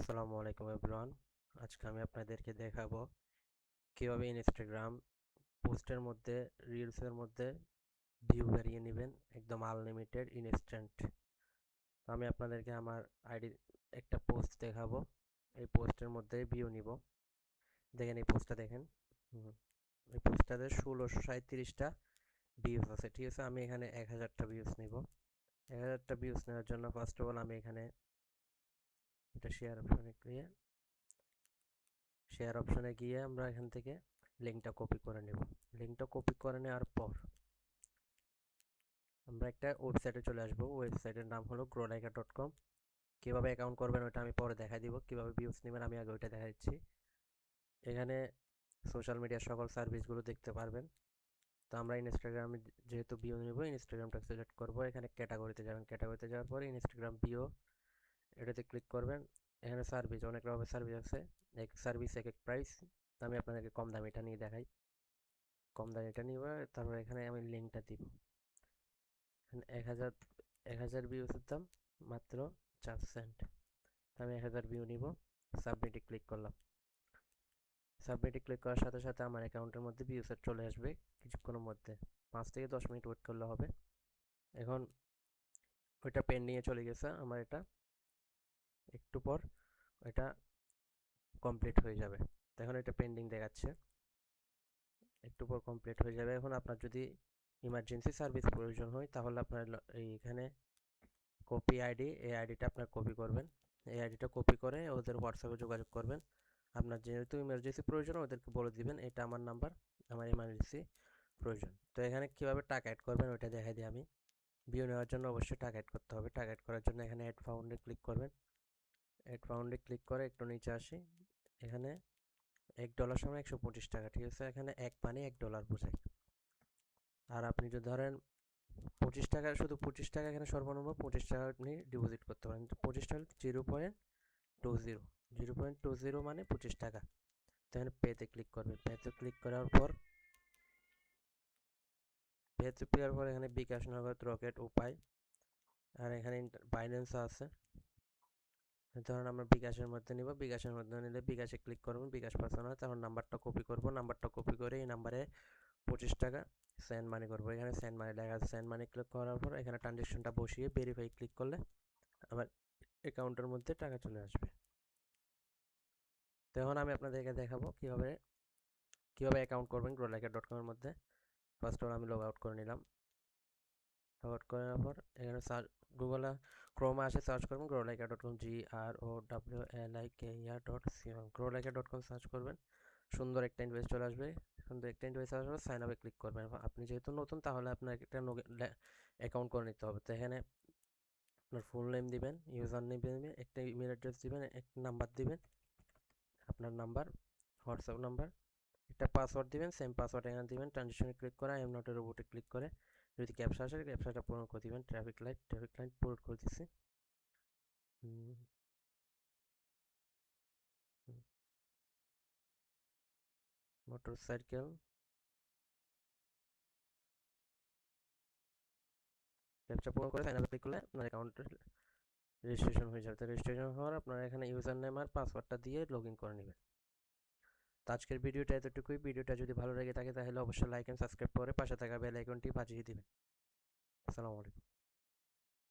আসসালামু আলাইকুম এভরিওয়ান। আজকে আমি আপনাদেরকে দেখাবো কিভাবে ইনস্টাগ্রাম পোস্টের মধ্যে রিলসের মধ্যে ভিউ বাড়িয়ে নেবেন একদম আনলিমিটেড ইনস্ট্যান্ট। আমি আপনাদেরকে আমার আইডি একটা পোস্ট দেখাবো। এই পোস্টের মধ্যে ভিউ নিব। দেখেন এই পোস্টটা দেখেন। হুম, এই পোস্টটাতে 1637টা ভিউজ আছে, ঠিক আছে। আমি এখানে 1000টা ভিউজ নিব। 1000টা ভিউজ নেওয়ার জন্য ফার্স্ট অফ অল আমি এখানে এটা শেয়ার অপশনে গিয়ে আমরা এখান থেকে লিঙ্কটা কপি করে নেব। লিঙ্কটা কপি করে নেওয়ার পর আমরা একটা ওয়েবসাইটে চলে আসবো। ওয়েবসাইটের নাম হলো growlaika.com। কীভাবে অ্যাকাউন্ট করবেন ওটা আমি পরে দেখাই দিব, কীভাবে ভিউজ নেবেন আমি আগে ওইটা দেখা দিচ্ছি। এখানে সোশ্যাল মিডিয়ার সকল সার্ভিসগুলো দেখতে পারবেন। তো আমরা ইনস্টাগ্রামে যেহেতু ভিউ নেব, ইনস্টাগ্রামটা সিলেক্ট করব। এখানে ক্যাটাগরিতে যাবেন, ক্যাটাগরিতে যাওয়ার পরে ইনস্টাগ্রাম ভিউ এটাতে ক্লিক করবেন। এখানে সার্ভিস অনেক রকমের সার্ভিস আছে, এক সার্ভিস এক এক প্রাইস। তো আমি আপনাদেরকে কম দামিটা নিয়ে দেখাই। কম দামিটা নিব, তারপর এখানে আমি লিঙ্কটা দিব। এখানে 1000 ভিউসের দাম মাত্র 4 সেন্ট। আমি 1000 ভিউ নিব। সাবমিটে ক্লিক করলাম। সাবমিটে ক্লিক করার সাথে সাথে আমার অ্যাকাউন্টের মধ্যে ভিউসের চলে আসবে কিছুক্ষণের মধ্যে। 5 থেকে 10 মিনিট ওয়েট করলে হবে। এখন ওইটা পেন্ডিংয়ে চলে গেছে আমার। এটা একটু পর এটা কমপ্লিট হয়ে যাবে। এখন এটা পেন্ডিং দেখাচ্ছে, একটু পর কমপ্লিট হয়ে যাবে। এখন আপনার যদি ইমার্জেন্সি সার্ভিস প্রয়োজন হয় তাহলে আপনার এইখানে কপি আইডি, এই আইডিটা আপনার কপি করবেন। এই আইডিটা কপি করে ওদের হোয়াটসঅ্যাপে যোগাযোগ করবেন। আপনার যেহেতু ইমার্জেন্সি প্রয়োজন ওদেরকে বলে দিবেন এটা আমার নাম্বার, আমার ইমার্জেন্সি প্রয়োজন। তো এখানে কীভাবে টাকা অ্যাড করবেন ওইটা দেখাই দিই আমি। ভিউ নেওয়ার জন্য অবশ্যই টাকা অ্যাড করতে হবে। টাকা অ্যাড করার জন্য এখানে অ্যাড ফাউন্ডে ক্লিক করবেন। অ্যাড ফাউন্ডে ক্লিক করে একটু নিচে আসি। এখানে $1 সমান 125 টাকা, ঠিক আছে। এখানে এক মানে $1 বোঝায়। আর আপনি যদি ধরেন 25 টাকা, শুধু 25 টাকা এখানে সর্বনিম্ন 25 টাকা আপনি ডিপোজিট করতে পারেন। 25 টাকা 0.20 মানে 25 টাকা। তো এখানে পেতে ক্লিক করবেন। পেতে ক্লিক করার পর এখানে বিকাশ, নগদ, রকেট, উপায় আর এখানে বাইন্যান্স আছে। ধরুন আমরা বিকাশের মধ্যে নিব। বিকাশের মধ্যে নিলে বিকাশে ক্লিক করবেন। বিকাশ পার্সোনাল হয়, তখন নাম্বারটা কপি করব। নাম্বারটা কপি করে এই নাম্বারে 25 টাকা সেন্ড মানি করবো। এখানে সেন্ড মানি লেখা আছে। সেন্ড মানি ক্লিক করার পর এখানে ট্রানজ্যাকশনটা বসিয়ে ভেরিফাই ক্লিক করলে আমার অ্যাকাউন্টের মধ্যে টাকা চলে আসবে। তো এখন আমি আপনাদেরকে দেখাবো কিভাবে অ্যাকাউন্ট করবেন growlaika.com এর মধ্যে। ফার্স্ট অফ অল আমি লগ আউট করে নিলাম। লগ আউট করার পর এখানে গুগলে ক্রোমে আসে সার্চ করবেন growlaika.com, growlaika.com সার্চ করবেন। সুন্দর একটা ইন্টারফেস চলে আসবে। সুন্দর একটা ইন্টারফেস আসবে, সাইন আপে ক্লিক করবেন। আপনি যেহেতু নতুন তাহলে আপনার একটা অ্যাকাউন্ট করে নিতে হবে। তো এখানে আপনার ফুল নেম দিবেন, ইউজার নেম দিবেন, একটা ইমেল অ্যাড্রেস দিবেন, একটা নাম্বার দিবেন, আপনার নাম্বার, হোয়াটসঅ্যাপ নাম্বার, একটা পাসওয়ার্ড দিবেন। সেম পাসওয়ার্ড এখানে দিবেন। ট্রানজিশনে ক্লিক করে আই এম নট এর রোবটে ক্লিক করে যদি ক্যাপচা আসে ক্যাপচাটা পূরণ করে দিবেন। ট্রাফিক লাইট পূরণ করে দিচ্ছি। মোটর সাইকেল ক্যাপচা পূরণ করে সাইন আপে ক্লিক করলে আপনার অ্যাকাউন্টের রেজিস্ট্রেশন হয়ে যাবে। তো রেজিস্ট্রেশন হওয়ার আপনারা এখানে ইউজার নেম আর পাসওয়ার্ডটা দিয়ে লগ ইন করে নেবেন। তো আজকের ভিডিওটা এতটুকুই। ভিডিওটা যদি ভালো লেগে থাকে তাহলে অবশ্যই লাইক এন্ড সাবস্ক্রাইব করে পাশে থাকা বেল আইকনটি বাজিয়ে দিবেন। আসসালামু আলাইকুম।